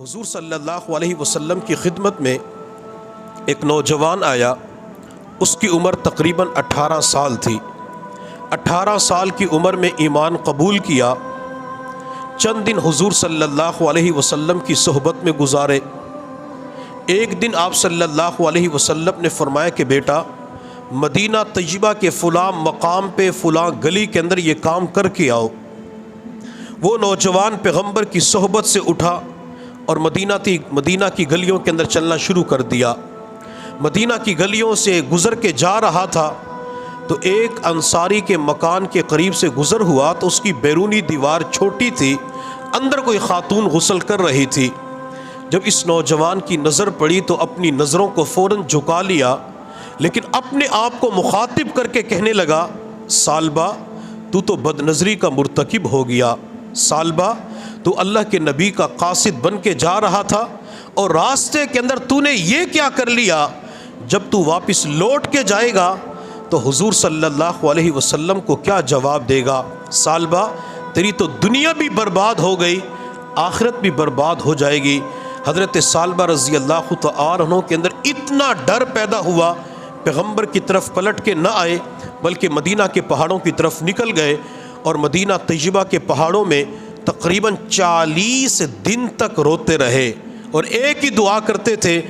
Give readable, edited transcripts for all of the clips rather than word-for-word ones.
حضور صلی اللہ علیہ وسلم کی خدمت میں ایک نوجوان آیا. اس کی عمر تقریباً 18 سال تھی. 18 سال کی عمر میں ایمان قبول کیا. چند دن حضور صلی اللہ علیہ وسلم کی صحبت میں گزارے. ایک دن آپ صلی اللہ علیہ وسلم نے فرمایا کہ بیٹا مدینہ طیبہ کے فلاں مقام پہ فلاں گلی کے اندر یہ کام کر کے آؤ. وہ نوجوان پیغمبر کی صحبت سے اٹھا اور مدینہ کی گلیوں کے اندر چلنا شروع کر دیا. مدینہ کی گلیوں سے گزر کے جا رہا تھا تو ایک انصاری کے مکان کے قریب سے گزر ہوا تو اس کی بیرونی دیوار چھوٹی تھی. اندر کوئی خاتون غسل کر رہی تھی. جب اس نوجوان کی نظر پڑی تو اپنی نظروں کو فوراً جھکا لیا، لیکن اپنے آپ کو مخاطب کر کے کہنے لگا سالبہ تو بد نظری کا مرتکب ہو گیا. سالبہ تو اللہ کے نبی کا قاصد بن کے جا رہا تھا اور راستے کے اندر تو نے یہ کیا کر لیا؟ جب تو واپس لوٹ کے جائے گا تو حضور صلی اللہ علیہ وسلم کو کیا جواب دے گا؟ سالبہ تیری تو دنیا بھی برباد ہو گئی، آخرت بھی برباد ہو جائے گی. حضرت سالبہ رضی اللہ تعالی عنہ کے اندر اتنا ڈر پیدا ہوا، پیغمبر کی طرف پلٹ کے نہ آئے بلکہ مدینہ کے پہاڑوں کی طرف نکل گئے اور مدینہ طیبہ کے پہاڑوں میں تقریباً 40 دن تک روتے رہے اور ایک ہی دعا کرتے تھے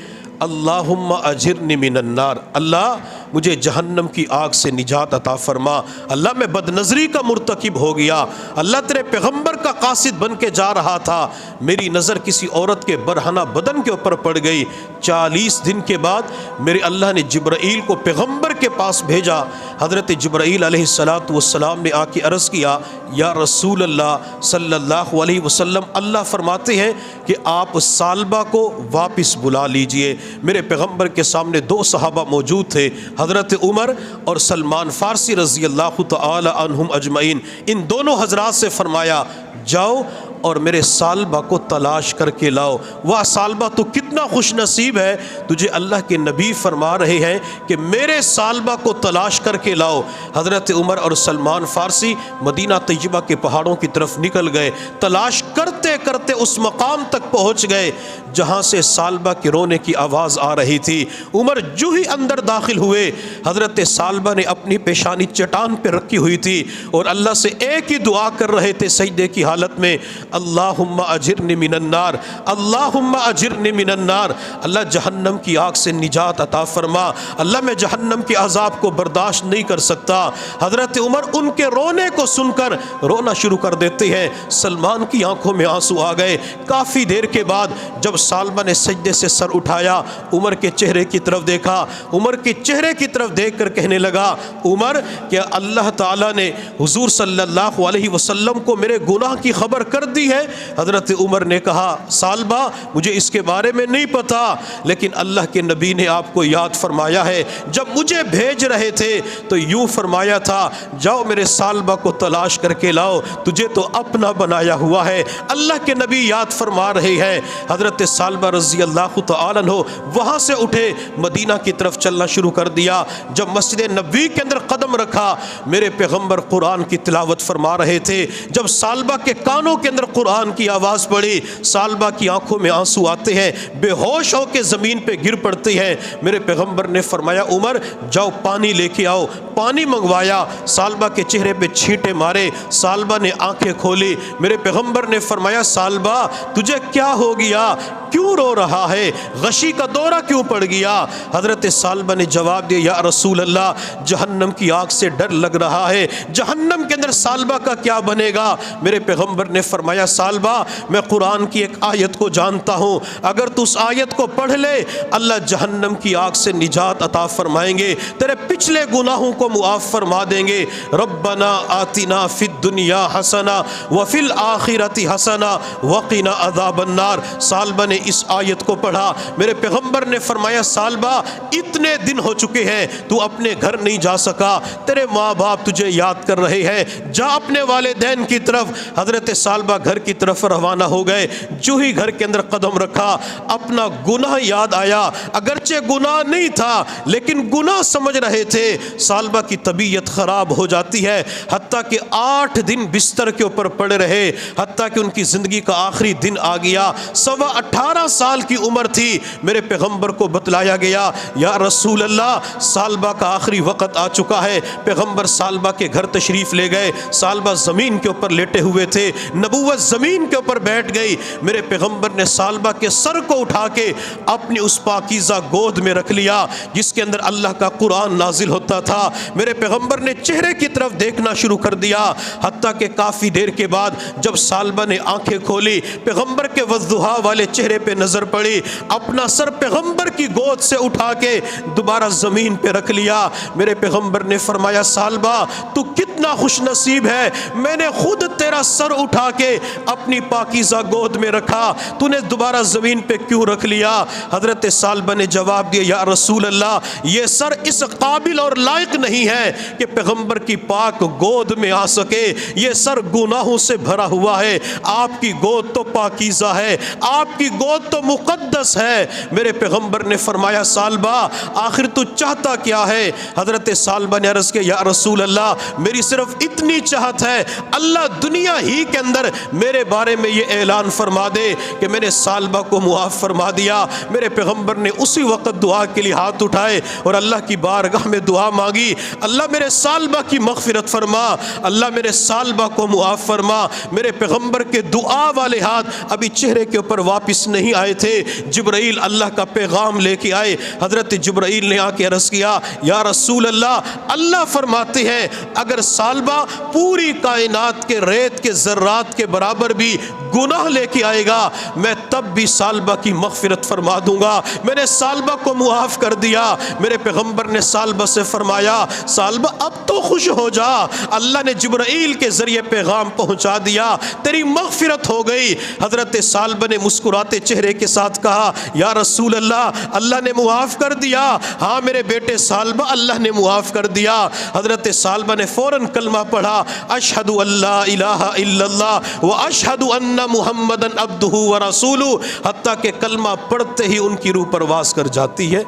اللہم اجرنی من النار، اللہ مجھے جہنم کی آگ سے نجات عطا فرما. اللہ میں بد نظری کا مرتکب ہو گیا، اللہ تیرے پیغمبر کا قاصد بن کے جا رہا تھا، میری نظر کسی عورت کے برہنہ بدن کے اوپر پڑ گئی. 40 دن کے بعد میرے اللہ نے جبرائیل کو پیغمبر کے پاس بھیجا. حضرت جبرائیل علیہ السلام نے آ کے عرض کیا یا رسول اللہ صلی اللہ علیہ وسلم، اللہ فرماتے ہیں کہ آپ سالبہ کو واپس بلا لیجئے. میرے پیغمبر کے سامنے 2 صحابہ موجود تھے، حضرت عمر اور سلمان فارسی رضی اللہ تعالی عنہم اجمعین. ان دونوں حضرات سے فرمایا جاؤ اور میرے سالبہ کو تلاش کر کے لاؤ. واہ سالبہ تو کتنا خوش نصیب ہے، تجھے اللہ کے نبی فرما رہے ہیں کہ میرے سالبہ کو تلاش کر کے لاؤ. حضرت عمر اور سلمان فارسی مدینہ طیبہ کے پہاڑوں کی طرف نکل گئے. تلاش کرتے کرتے اس مقام تک پہنچ گئے جہاں سے سالبہ کے رونے کی آواز آ رہی تھی. عمر جو ہی اندر داخل ہوئے، حضرت سالبہ نے اپنی پیشانی چٹان پہ رکھی ہوئی تھی اور اللہ سے ایک ہی دعا کر رہے تھے سجدے کی حالت میں، اللہم اجرنی من النار، اللہم اجرنی من النار، اللہ جہنم کی آگ سے نجات عطا فرما، اللہ میں جہنم کے عذاب کو برداشت نہیں کر سکتا. حضرت عمر ان کے رونے کو سن کر رونا شروع کر دیتے ہیں. سلمان کی آنکھوں میں آنسو آ گئے. کافی دیر کے بعد جب سالبہ نے سجدے سے سر اٹھایا، عمر کے چہرے کی طرف دیکھا، عمر کے چہرے کی طرف دیکھ کر کہنے لگا عمر کیا اللہ تعالیٰ نے حضور صلی اللہ علیہ وسلم کو میرے گناہ کی خبر کر دی ہے؟ حضرت عمر نے کہا سالبہ مجھے اس کے بارے میں نہیں پتا، لیکن اللہ کے نبی نے آپ کو یاد فرمایا ہے. جب مجھے بھیج رہے تھے تو یوں فرمایا تھا جاؤ میرے سالبہ کو تلاش کر کے لاؤ، تجھے تو اپنا بنایا ہوا ہے. اللہ کے نبی یاد فرما رہے ہیں. حضرت سالبہ رضی اللہ تعالی عنہ وہاں سے اٹھے، مدینہ کی طرف چلنا شروع کر دیا. جب مسجد نبوی کے اندر قدم رکھا، میرے پیغمبر قرآن کی تلاوت فرما رہے تھے. جب سالبہ کے کانوں کے اندر قرآن کی آواز پڑی، سالبہ کی آنکھوں میں آنسو آتے ہیں، بے ہوش ہو کے زمین پہ گر پڑتے ہیں. میرے پیغمبر نے فرمایا عمر جاؤ پانی لے کے آؤ. پانی منگوایا، سالبہ کے چہرے پہ چھینٹے مارے، سالبہ نے آنکھیں کھولی. میرے پیغمبر نے فرمایا سالبہ تجھے کیا ہو گیا، کیوں رو رہا ہے، غشی کا دورہ کیوں پڑ گیا؟ حضرت سالبہ نے جواب دیا یا رسول اللہ جہنم کی آگ سے ڈر لگ رہا ہے، جہنم کے اندر سالبہ کا کیا بنے گا؟ میرے پیغمبر نے فرمایا سالبہ میں قرآن کی ایک آیت کو جانتا ہوں، اگر تو اس آیت کو پڑھ لے اللہ جہنم کی آگ سے نجات عطا فرمائیں گے، تیرے پچھلے گناہوں کو معاف فرما دیں گے. ربنا آتنا فی الدنیا حسنہ وفی الآخرۃ حسنہ وقنا عذاب النار. سالبہ نے اس آیت کو پڑھا. میرے پیغمبر نے فرمایا سالبہ اتنے دن ہو چکے ہیں تو اپنے گھر نہیں جا سکا، تیرے ماں باپ تجھے یاد کر رہے ہیں، جا اپنے والدین کی طرف. حضرت سالبہ گھر کی طرف روانہ ہو گئے. جو ہی گھر کے اندر قدم رکھا اپنا گناہ یاد آیا، اگرچہ گناہ نہیں تھا لیکن گناہ سمجھ رہے تھے. سالبہ کی طبیعت خراب ہو جاتی ہے، حتیٰ کہ 8 دن بستر کے اوپر پڑے رہے، حتیٰ کہ ان کی زندگی کا آخری دن آ گیا، 18.25 سال کی عمر تھی، میرے پیغمبر کو بتلایا گیا یا رسول اللہ سالبہ کا آخری وقت آ چکا ہے۔ پیغمبر سالبہ کے گھر تشریف لے گئے، سالبہ زمین کے اوپر لیٹے ہوئے تھے، نبوت زمین کے اوپر بیٹھ گئی۔ میرے پیغمبر نے سالبہ کے سر کو اٹھا کے اپنی اس پاکیزہ گود میں رکھ لیا جس کے اندر اللہ کا قرآن نازل ہوتا تھا۔ میرے پیغمبر نے چہرے کی طرف دیکھنا شروع کر دیا، حتیٰ کہ کافی دیر کے بعد جب سالبہ نے آنکھیں کھولی، پیغمبر کے وضحا والے چہرے پہ نظر پڑی، اپنا سر پیغمبر کی گود سے اٹھا کے دوبارہ زمین پہ رکھ لیا۔ میرے پیغمبر نے فرمایا سالبہ تو کتنا خوش نصیب ہے، میں نے خود تیرا سر اٹھا کے اپنی پاکیزہ گود میں رکھا، تو نے دوبارہ زمین پہ کیوں رکھ لیا؟ حضرت سالبہ نے جواب دیا یا رسول اللہ یہ سر اس قابل اور لائق نہیں ہے کہ پیغمبر کی پاک گود میں آ سکے، یہ سر گناہوں سے بھرا ہوا ہے، آپ کی گود تو پاکیزہ ہے، آپ کی گود تو مقدس ہے۔ میرے پیغمبر نے فرمایا سالبہ آخر تو چاہتا کیا ہے؟ حضرت سالبہ نے عرض کیا یا رسول اللہ میری صرف اتنی چاہت ہے، اللہ دنیا ہی کے اندر میرے بارے میں یہ اعلان فرما دے کہ میں نے سالبہ کو معاف فرما دیا۔ میرے پیغمبر نے اسی وقت دعا کے لیے ہاتھ اٹھائے اور اللہ کی بارگاہ میں دعا مانگی، اللہ میرے سالبہ کی مغفرت فرما، اللہ میرے سالبہ کو معاف فرما۔ میرے پیغمبر کے دعا والے ہاتھ ابھی چہرے کے اوپر واپس نہیں آئے تھے، جبرائیل اللہ کا پیغام لے کے آئے۔ حضرت جبرائیل نے آ کے عرض کیا یا رسول اللہ اللہ فرماتے ہیں اگر سالبہ پوری کائنات کے ریت کے ذرات کے برابر بھی گناہ لے کے آئے گا میں تب بھی سالبہ کی مغفرت فرما دوں گا، میں نے سالبہ کو معاف کر دیا۔ میرے پیغمبر نے سالبہ سے فرمایا سالبہ اب تو خوش ہو جا، اللہ نے جبرائیل کے ذریعے پیغام پہنچا دیا، تیری مغفرت ہو گئی۔ حضرت سالبہ نے مسکراتے چہرے کے ساتھ کہا یا رسول اللہ اللہ نے معاف کر دیا، ہاں میرے بیٹے سالبہ اللہ نے معاف کر دیا۔ حضرت سالبہ نے فوراً کلمہ پڑھا اشہد ان لا الہ الا اللہ و اشہد ان محمدن عبدہ و رسولہ، حتیٰ کہ کلمہ پڑھتے ہی ان کی روح پرواز کر جاتی ہے۔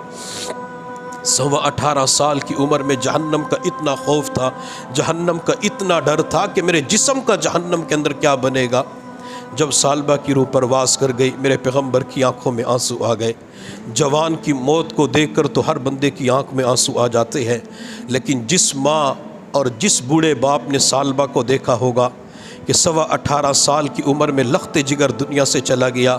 18.25 سال کی عمر میں جہنم کا اتنا خوف تھا، جہنم کا اتنا ڈر تھا کہ میرے جسم کا جہنم کے اندر کیا بنے گا۔ جب سالبہ کی روح پرواز کر گئی میرے پیغمبر کی آنکھوں میں آنسو آ گئے۔ جوان کی موت کو دیکھ کر تو ہر بندے کی آنکھ میں آنسو آ جاتے ہیں، لیکن جس ماں اور جس بوڑھے باپ نے سالبہ کو دیکھا ہوگا کہ 18.25 سال کی عمر میں لخت جگر دنیا سے چلا گیا،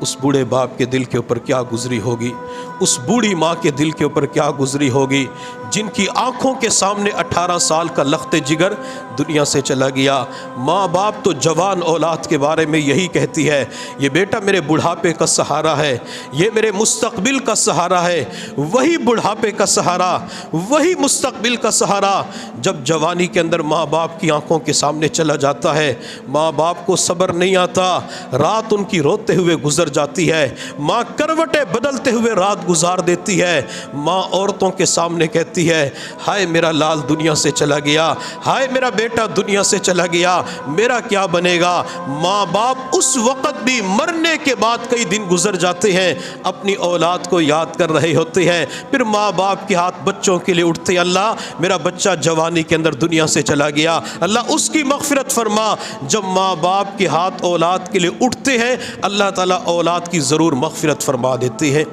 اس بوڑھے باپ کے دل کے اوپر کیا گزری ہوگی، اس بوڑھی ماں کے دل کے اوپر کیا گزری ہوگی جن کی آنکھوں کے سامنے 18 سال کا لخت جگر دنیا سے چلا گیا۔ ماں باپ تو جوان اولاد کے بارے میں یہی کہتی ہے یہ بیٹا میرے بڑھاپے کا سہارا ہے، یہ میرے مستقبل کا سہارا ہے۔ وہی بڑھاپے کا سہارا، وہی مستقبل کا سہارا جب جوانی کے اندر ماں باپ کی آنکھوں کے سامنے چلا جاتا ہے، ماں باپ کو صبر نہیں آتا، رات ان کی روتے ہوئے گزر جاتی ہے، ماں کروٹیں بدلتے ہوئے رات گزار دیتی ہے، ماں عورتوں کے سامنے کہتی ہے ہائے میرا لال دنیا سے چلا گیا، ہائے میرا بیٹا دنیا سے چلا گیا، میرا کیا بنے گا۔ ماں باپ اس وقت بھی مرنے کے بعد کئی دن گزر جاتے ہیں اپنی اولاد کو یاد کر رہے ہوتے ہیں، پھر ماں باپ کے ہاتھ بچوں کے لیے اٹھتے اللہ میرا بچہ جوانی کے اندر دنیا سے چلا گیا، اللہ اس کی مغفرت فرما۔ جب ماں باپ کے ہاتھ اولاد کے لیے اٹھتے ہیں اللہ تعالیٰ اولاد کی ضرور مغفرت فرما دیتے ہیں۔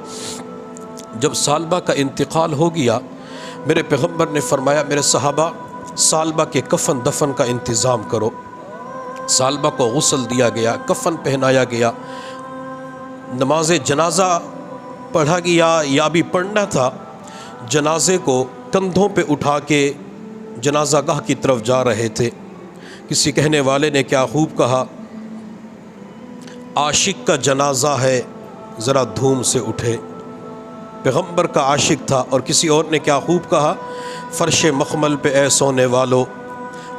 جب سالبہ کا انتقال ہو گیا میرے پیغمبر نے فرمایا میرے صحابہ سالبہ کے کفن دفن کا انتظام کرو۔ سالبہ کو غسل دیا گیا، کفن پہنایا گیا، نماز جنازہ پڑھا گیا یا بھی پڑھنا تھا۔ جنازے کو کندھوں پہ اٹھا کے جنازہ گاہ کی طرف جا رہے تھے۔ کسی کہنے والے نے کیا خوب کہا عاشق کا جنازہ ہے ذرا دھوم سے اٹھے، پیغمبر کا عاشق تھا۔ اور کسی اور نے کیا خوب کہا فرش مخمل پہ اے سونے والو،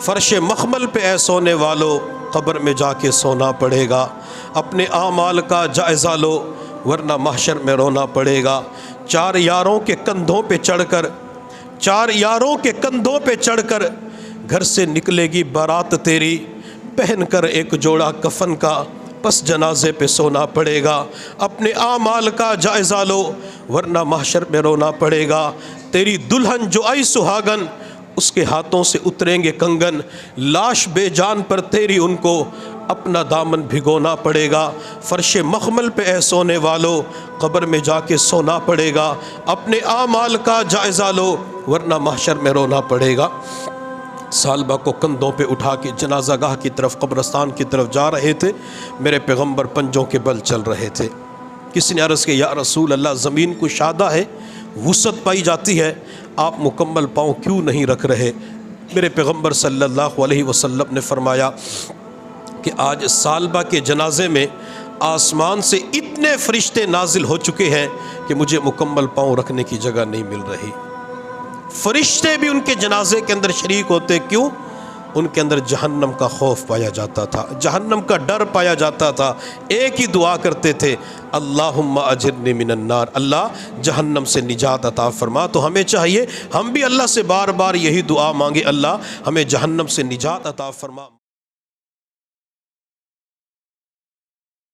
فرش مخمل پہ اے سونے والو، قبر میں جا کے سونا پڑے گا، اپنے اعمال کا جائزہ لو ورنہ محشر میں رونا پڑے گا۔ چار یاروں کے کندھوں پہ چڑھ کر، چار یاروں کے کندھوں پہ چڑھ کر گھر سے نکلے گی بارات تیری، پہن کر ایک جوڑا کفن کا، پس جنازے پہ سونا پڑے گا، اپنے اعمال کا جائزہ لو ورنہ محشر میں رونا پڑے گا۔ تیری دلہن جو آئی سہاگن، اس کے ہاتھوں سے اتریں گے کنگن، لاش بے جان پر تیری ان کو اپنا دامن بھگونا پڑے گا، فرش مخمل پہ اے سونے والو قبر میں جا کے سونا پڑے گا، اپنے اعمال کا جائزہ لو ورنہ محشر میں رونا پڑے گا۔ سالبہ کو کندھوں پہ اٹھا کے جنازہ گاہ کی طرف، قبرستان کی طرف جا رہے تھے، میرے پیغمبر پنجوں کے بل چل رہے تھے۔ کسی نے عرض کیا یا رسول اللہ زمین کشادہ ہے، وسعت پائی جاتی ہے، آپ مکمل پاؤں کیوں نہیں رکھ رہے؟ میرے پیغمبر صلی اللہ علیہ وسلم نے فرمایا کہ آج سالبہ کے جنازے میں آسمان سے اتنے فرشتے نازل ہو چکے ہیں کہ مجھے مکمل پاؤں رکھنے کی جگہ نہیں مل رہی۔ فرشتے بھی ان کے جنازے کے اندر شریک ہوتے، کیوں؟ ان کے اندر جہنم کا خوف پایا جاتا تھا، جہنم کا ڈر پایا جاتا تھا۔ ایک ہی دعا کرتے تھے، اللہم اجرنی من النار، اللہ جہنم سے نجات عطا فرما۔ تو ہمیں چاہیے ہم بھی اللہ سے بار بار یہی دعا مانگے، اللہ ہمیں جہنم سے نجات عطا فرما۔